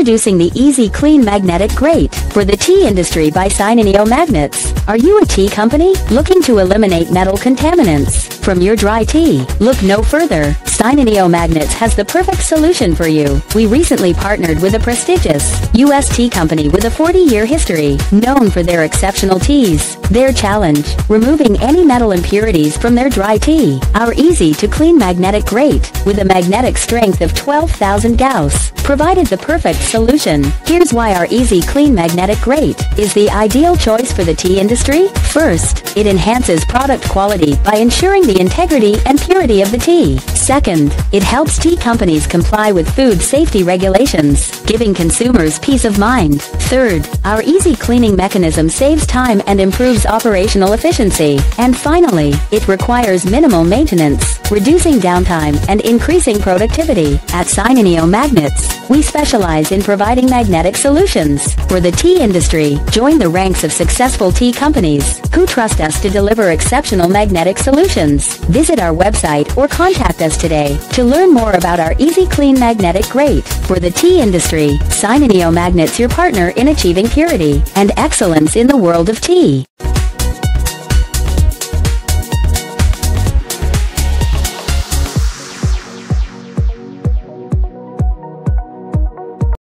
Introducing the Easy Clean Magnetic Grate for the tea industry by SINONEO Magnets. Are you a tea company looking to eliminate metal contaminants from your dry tea? Look no further. SINONEO Magnets has the perfect solution for you. We recently partnered with a prestigious U.S. tea company with a 40-year history, known for their exceptional teas. Their challenge: removing any metal impurities from their dry tea. Our easy-to-clean magnetic grate, with a magnetic strength of 12,000 Gauss, provided the perfect solution. Here's why our Easy Clean Magnetic Grate is the ideal choice for the tea industry. First, it enhances product quality by ensuring the integrity and purity of the tea. Second, it helps tea companies comply with food safety regulations, giving consumers peace of mind. Third, our easy cleaning mechanism saves time and improves operational efficiency. And finally, it requires minimal maintenance, reducing downtime and increasing productivity. At SINONEO Magnets, we specialize in providing magnetic solutions for the tea industry. Join the ranks of successful tea companies who trust us to deliver exceptional magnetic solutions. Visit our website or contact us today to learn more about our Easy Clean Magnetic Grate for the tea industry. SINONEO Magnets, your partner in achieving purity and excellence in the world of tea.